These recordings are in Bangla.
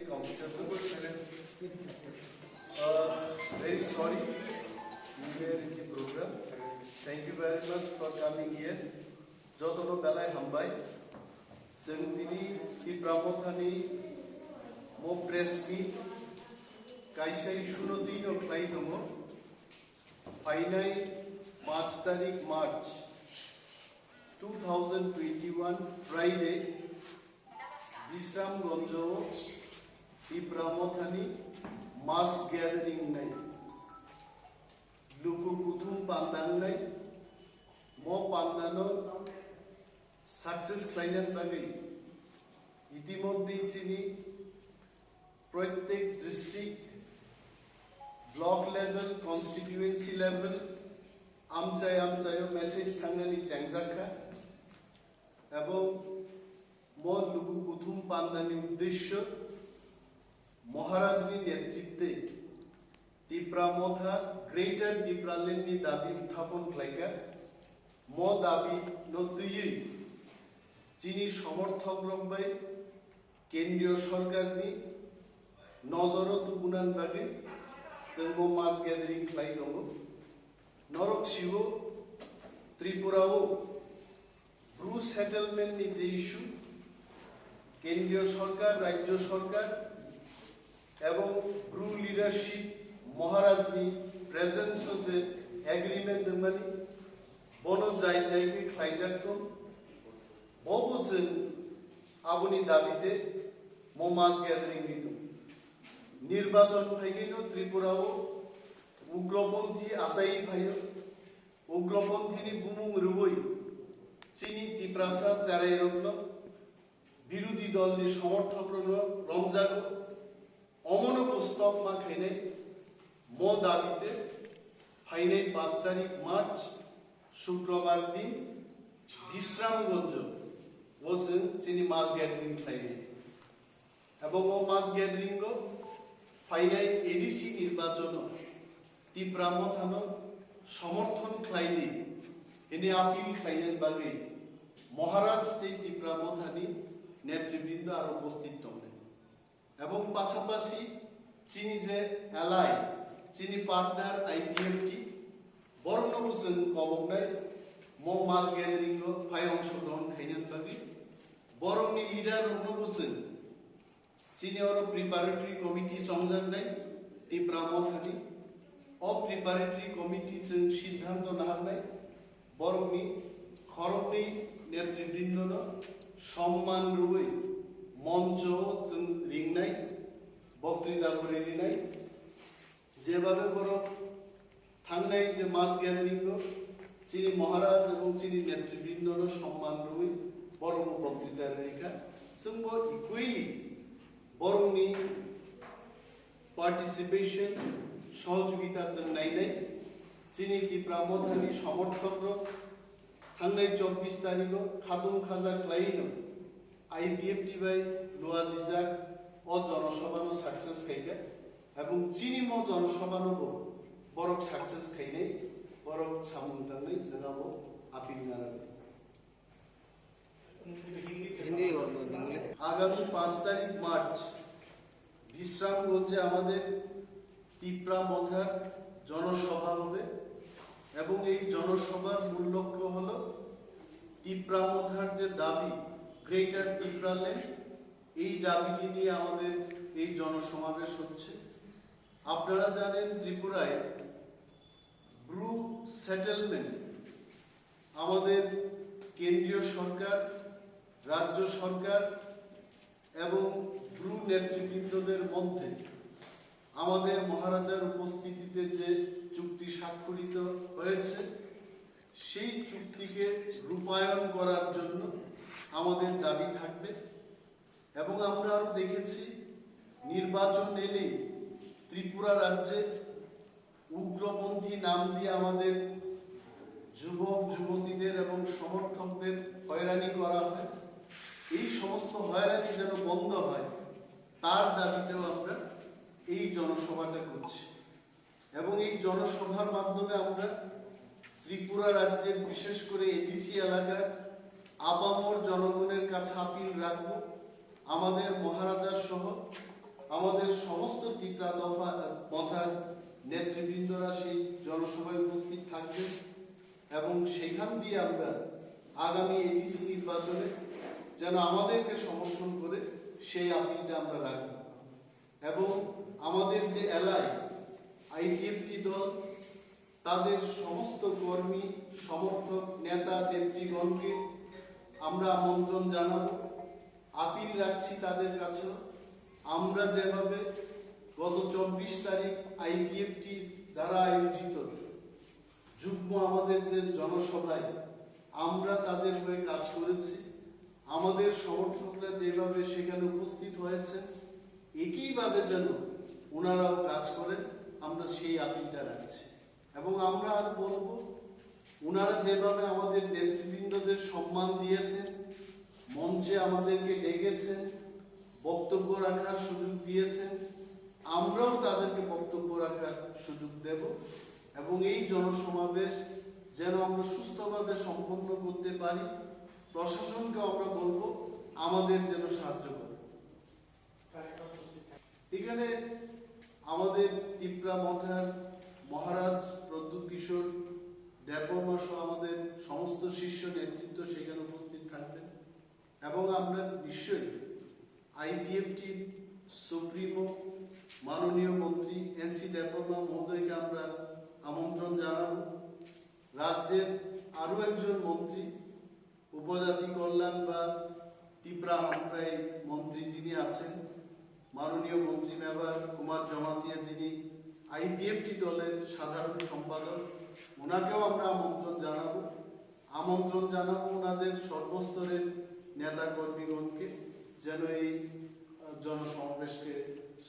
comfortable. Very sorry you were in the program. Thank you very much for coming here. Jotono belai hambai. जों दिनै Tipramothani mo press meet kaisa issue dino khlai domo. Finai 5 तारिख March 2021 Friday Visramganjo Tipramothani mass gathering nai luku kuthum pandang nai mo pandano success khlainan bagai ইতিমধ্যে চিনি প্রত্যেক district block level constituency level আমচায় মেসেজ থাংনানি চ্যাংজাখা এবং মোর লুকু কুথুম পান্দানি উদ্দেশ্য মহারাজনি নেতৃত্বে তিপ্রামোথা গ্রেটার তিপ্রালেননি দাবি উত্থাপন খাইকা মো দাবি নদুই চিনি সমর্থক রকবাই কেন্দ্রীয় সরকারনি নজর তুগুনান বাগে जों मास गैदरिंग खालाय दङ नरक शिव त्रिपुराव ब्रु सेटलमेंट नि जे इश्यू केंद्रीय सरकार राज्य सरकार एवं ब्रु लीडरशिप महाराजनि प्रेजेंस जे एग्रीमेंट माने बनो जाय जायगे खालायजाखौ बबो जों आबुनि दाबिते मो मास गैदरिंग नि दं निर्वाचन फाइगेनो त्रिपुराव उग्रपन्थी आसाई फायो उग्रपन्थीनि बुमुं रुबै चिनी तिप्रासा जाराय रत्न बिरोधी दलनि समर्थकफोरनो रंजागो अमनो पुस्तक मा खायनाय मो दाबिते फाइनाय 5 तारिख मार्च शुक्रबार दिन विश्रामगंज वो जों चिनी मास गैदरिंग खालायनाय एबं ओ मास गैदरिंग फाइनाय एडीसी निर्वाचन तिप्रामोथानो समर्थन खालायनि इनि आपिल खालायनाय बागै महाराज श्री तिप्रामोथानि नेतृबृंद आरो उपस्थित दं एवं पाशापाशि चिनी जे एलाय चिनी पार्टनार आईपीएफटी बरनबो जों कबकनाय मो मास गैदरिंग फाय अंशग्रहण खालायनाय बागै बरंनि लिडार रनबो जों Senior preparatory committee चंगजानाय तिप्रामोथानि अ preparatory committee जों सिद्धांत नारनाय बरंनि खरगनि नेतृबृंदनो सम्मान रुबै मंच जों रिंनाय बक्तृता करिनाय जेबाबे बर थांनाय जे मास गैदरिंग चिनी महाराज एवं चिनी नेतृबृंदनो सम्मान रुबै बरं बक्तृता रेखा जोंबो इक्वली बरंनि पार्टिसिपेशन सहयोगिता जों नायनाय चिनी तिप्रामोथानि समर्थकफोर थांनाय 24 तारिख खादुम खाजा खालायनो आईपीएफटी बाय लुआजिजाक अ जनसभानो सक्सेस खायगा एवं चिनी म जनसभानो बरक सक्सेस खायनाय बरक सामुंतांनाय जोंआबो आपिल नाराय आगामी 5 तारिख मार्च विश्रामगंजे आमादेर तिप्रामोथार जनसभा होबे एवं এই জনসভার মূল লক্ষ্য হলো তিপ্রামোথার যে দাবি গ্রেটার তিপ্রাল্যান্ড এই দাবি নিয়ে আমাদের এই জনসমাবেশ হচ্ছে আপনারা জানেন ত্রিপুরায় ব্রু সেটেলমেন্ট আমাদের কেন্দ্রীয় সরকার राज्य सरकार एवं ब्रु नेतृबृंदদের মধ্যে আমাদের মহারাজার উপস্থিতিতে যে চুক্তি স্বাক্ষরিত হয়েছে সেই চুক্তিকে রূপায়ণ করার জন্য আমাদের দাবি থাকবে এবং আমরা আরো দেখেছি নির্বাচন এলে ত্রিপুরা রাজ্যে উগ্রপন্থী নাম দিয়ে আমাদের যুবক যুবতীদের এবং সমর্থকদের হয়রানি করা হয় এই সমস্ত হয়রানি যেন বন্ধ হয় তার দাবিতেও আমরা এই জনসভাটা করছি এবং এই জনসভার মাধ্যমে আমরা ত্রিপুরা রাজ্যের বিশেষ করে এডিসি এলাকার আপামর জনগণের কাছে আপিল রাখব আমাদের মহারাজা সহ আমাদের সমস্ত টিপ্রা দফা মথার নেতৃবৃন্দরা সেই জনসভায় উপস্থিত থাকবে এবং সেখান দিয়ে আমরা আগামী এডিসি নির্বাচনে যেন আমাদেরকে সমর্থন করে সেই আপিলটা আমরা রাখব এবং আমাদের যে এলাকায় আইপিএফটি দল তাদের সমস্ত কর্মী সমর্থক নেতা নেতৃগণকে আমরা আমন্ত্রণ জানাবো, আপিল রাখছি তাদের কাছে আমরা যেভাবে গত 24 তারিখ আইপিএফটি দ্বারা আয়োজিত যুগ্ম আমাদের যে জনসভায় আমরা তাদের হয়ে কাজ করেছি, আমাদের সমর্থকরা যেভাবে সেখানে উপস্থিত হয়েছে একইভাবে যেন ওনারাও কাজ করেন আমরা সেই আপিলটা রাখছি। এবং আমরা আর বলবো ওনারা যেভাবে আমাদের নেতৃবৃন্দদের সম্মান দিয়েছেন, মঞ্চে আমাদেরকে ডেকেছেন, বক্তব্য রাখার সুযোগ দিয়েছেন, আমরাও তাদেরকে বক্তব্য রাখার সুযোগ দেব এবং এই জনসমাবেশ যেন আমরা সুস্থভাবে সম্পন্ন করতে পারি। প্রশাসনকে আমরা বলবো আমাদের যেন সাহায্য করে। এখানে আমাদের টিপ্রা মঠার মহারাজ প্রদ্যুৎ কিশোর ড্যাপমা সহ আমাদের সমস্ত শীর্ষ নেতৃত্ব সেখানে উপস্থিত থাকবেন এবং আমরা নিশ্চয়ই আইপিএফটি সুপ্রিমো মাননীয় মন্ত্রী এনসি ড্যাপমা মহোদয়কে আমরা আমন্ত্রণ জানাব। রাজ্যের আরো একজন মন্ত্রী উপজাতি কল্যাণ বা টিপ্রা হামপ্রাই মন্ত্রী যিনি আছেন, মাননীয় মন্ত্রী মেয়র কুমার জমাতিয়া যিনি আইপিএফটি দলের সাধারণ সম্পাদক, ওনাকেও আমরা আমন্ত্রণ জানাবো ওনাদের সর্বস্তরের নেতা কর্মীগণকে যেন এই জনসমাবেশকে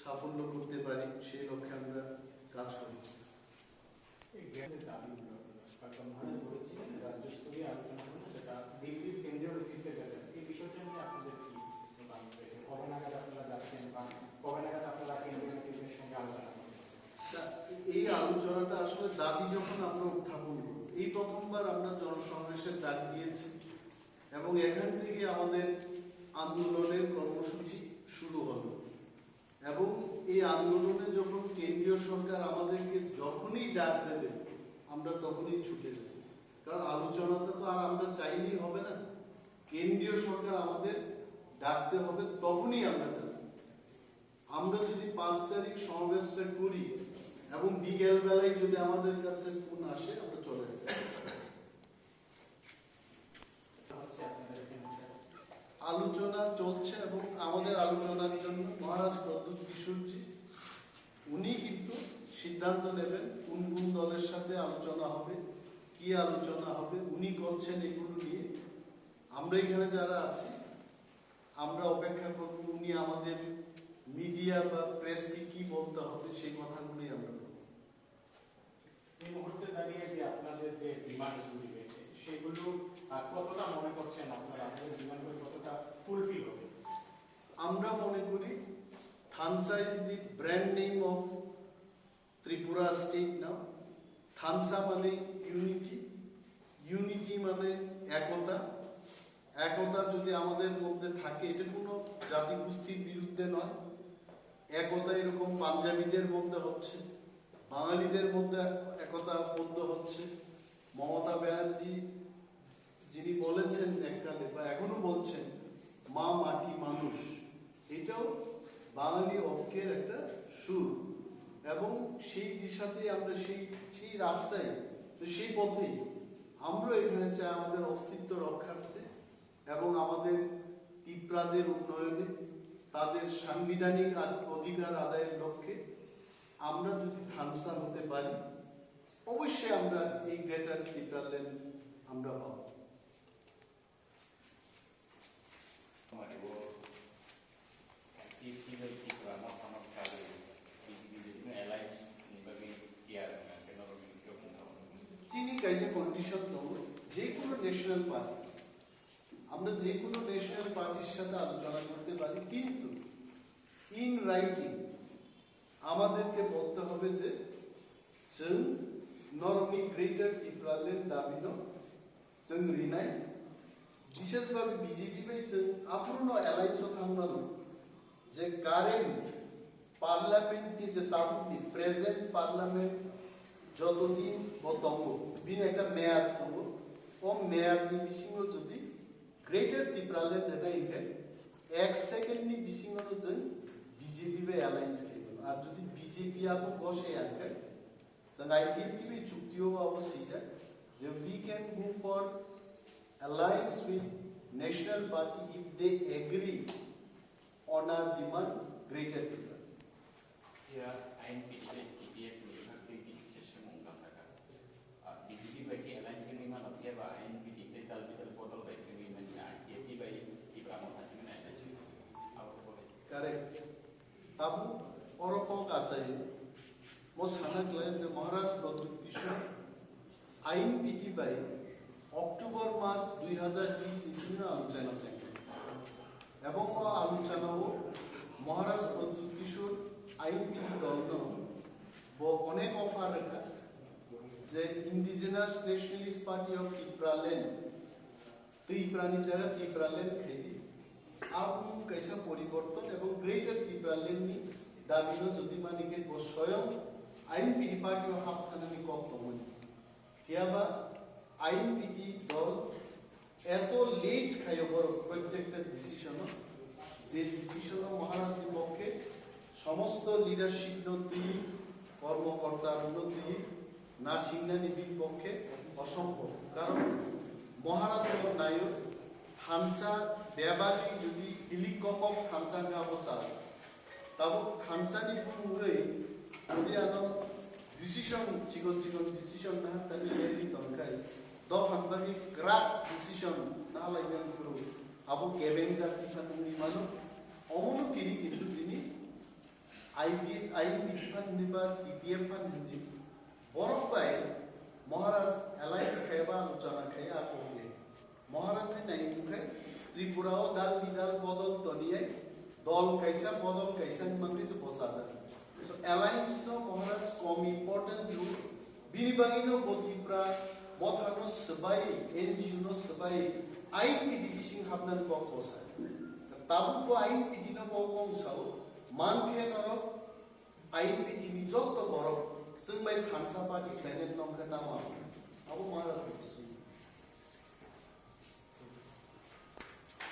সাফল্য করতে পারি সেই লক্ষ্যে আমরা কাজ করি। রাজ্যস্তরীয় আলোচনা সেটা দিল্লির কেন্দ্রীয় নেতৃত্বের কাছে এই বিষয়টা নিয়ে আপনাদের কি কবে নাগাদ আপনারা যাচ্ছেন বা কবে নাগাদ আপনারা কেন্দ্রীয় নেতৃত্বের সঙ্গে আলোচনা করবেন? এই আলোচনাটা আসলে দাবি যখন আমরা উত্থাপন করি, এই প্রথমবার আমরা জনসমাবেশের ডাক দিয়েছি এবং এখান থেকে আমাদের আন্দোলনের কর্মসূচি শুরু হলো এবং এই আন্দোলনে যখন কেন্দ্রীয় সরকার আমাদেরকে যখনই ডাক দেবে আমরা তখনই ছুটে যাব, কারণ আলোচনাটা তো আর আমরা চাইলেই হবে না, কেন্দ্রীয় সরকার আমাদের ডাকতে হবে তখনই আমরা যাব। আমরা যদি 5 তারিখ সমাবেশটা করি এবং বিকেল বেলায় যদি আমাদের কাছে ফোন আসে আমরা চলে যাব। আলোচনা চলছে এবং আমাদের আলোচনার জন্য মহারাজ প্রদ্যুৎ কিশোরজি উনি কিন্তু সিদ্ধান্ত নেবেন কোন কোন দলের সাথে আলোচনা হবে, কি আলোচনা হবে, উনি করছেন এগুলো নিয়ে। আমরা এখানে যারা আছি আমরা অপেক্ষা করব উনি আমাদের মিডিয়া বা প্রেসকে কি বলতে হবে সেই কথাগুলোই আমরা বলব। এই মুহূর্তে দাঁড়িয়ে যে আপনাদের যে ডিমান্ডগুলি রয়েছে সেগুলো কতটা মনে করছেন আপনারা আপনাদের ডিমান্ডগুলো কতটা ফুলফিল হবে? আমরা মনে করি Thansa is the brand name of Tripura state now. Thansa মানে ইউনিটি, ইউনিটি মানে একতা, একতা যদি আমাদের মধ্যে থাকে এটা কোনো জাতি গোষ্ঠীর বিরুদ্ধে নয়, একতা এরকম পাঞ্জাবিদের মধ্যে হচ্ছে, বাঙালিদের মধ্যে একতা বন্ধ হচ্ছে। মমতা ব্যানার্জি যিনি বলেছেন এককালে বা এখনো বলছেন মা মাটি মানুষ, এটাও বাঙালি ঐক্যের একটা সুর এবং সেই দিশাতেই আমরা সেই রাস্তায় সেই পথেই আমরা এখানে চাই আমাদের অস্তিত্ব রক্ষার্থে এবং আমাদের টিপ্রাদের উন্নয়নে তাদের সাংবিধানিক অধিকার আদায়ের লক্ষ্যে আমরা যদি থানসা হতে পারি অবশ্যই আমরা এই গ্রেটার টিপ্রাল্যান্ড আমরা পাব। চিনি কাইজে কন্ডিশন দেবো যে কোনো ন্যাশনাল পার্টি, আমরা যে কোনো ন্যাশনাল পার্টির সাথে আলোচনা করতে পারি, কিন্তু ইন রাইটিং আমাদেরকে বলতে হবে যে जों नरमनि ग्रेटार टिप्रालेण्ड दाबिनो जों रिनाय विशेषभावे बिजेपि जों आफुर्न एलायन्स थांनानै जे कारेन्ट पार्लियामेंट की जे ताबुक प्रेजेंट पार्लियामेंट जतदिन बतंगो बिन एकटा मेयाद दंगो ओ मेयाद नि बिसिङाव जुदि ग्रेटर त्रिपुरालेण्ड होना इनके एक सेकेंड नि बिसिङाव जों बीजेपी बे अलायंस खेलो आर जुदि बीजेपी आबो गसे आनके जों आईपीपी बे चुक्तियाव आबो सिजा जे we can go for alliance with national party if they agree on our demand greater Tripura. Ya, INPDB TPF ni কিছু শেষে মঙ্গা সাকা বিজেপি বাকি alliance ni mana dia ba INPDB dal bidal botol baik ni mana ITP baik Ibrahim Hasim na ada ju apa boleh Correct. Tabu oroko kacai mo sanak lain je Maharaj Pradip Kishore INPDB October মাস 2020 ইসিনে আলোচনা চাইবে এবং আলোচনাও মহারাজ প্রদ্যুৎ কিশোর আইনবিধি দল অনেক অফার রাখা যে indigenous nationalist party of Tripuraland ত্রিপুরানি জায়গা ত্রিপুরাল্যান্ড খেদি আবু কাইসা পরিবর্তন এবং গ্রেটার ত্রিপুরাল্যান্ডনি দাবিনো যদি মানিকে স্বয়ং আইনবিধি পার্টি অফ হাফথানানি কপ্তমনি কিয়াবা আইনবিধি দল এত লেট খাইও বড় প্রত্যেকটা ডিসিশন যে ডিসিশন মহারাজের পক্ষে সমস্ত লিডারশিপ নদী কর্মকর্তার নদী না সিংনানিবির পক্ষে অসম্ভব কারণ মহারাজ নায়ক হামসা দেবালি যদি হিলিকপক হামসা গাবসা তাবো হামসানি বুঙ্গৈ যদি আনো ডিসিশন চিকন চিকন ডিসিশন না তাহলে লেরি তনকাই দফানবানি গ্রাফ ডিসিশন না লাইবেন গুরু আবু কেবেন জাতি ফানুনি মানো অমনো কিনি কিন্তু যিনি আইপিপি ফানুনিবা টিপিএফ ফানুনি বরফাই মহারাজ অ্যালায়েন্স খাইবা আলোচনা খাই আকলে মহারাজ নি নাই মুখাই ত্রিপুরাও দাল বিদাল বদল তনিয়ে দল কাইসা বদল কাইসা মানবিসে বসাদা so alliance no মহারাজ কম ইম্পর্টেন্স রু বিনিবাগিনো বতিপ্রা মথানো সবাই এনজিও নো সবাই আইপিডি বিসিং হাবনান কক বসা তাবুকো আইপিডি নো বকং সাও মানখে নর আইপিডি নি যত বড় जों बाय खानसा पार्टी क्लाइनेट नंखा नामा आबो महाराज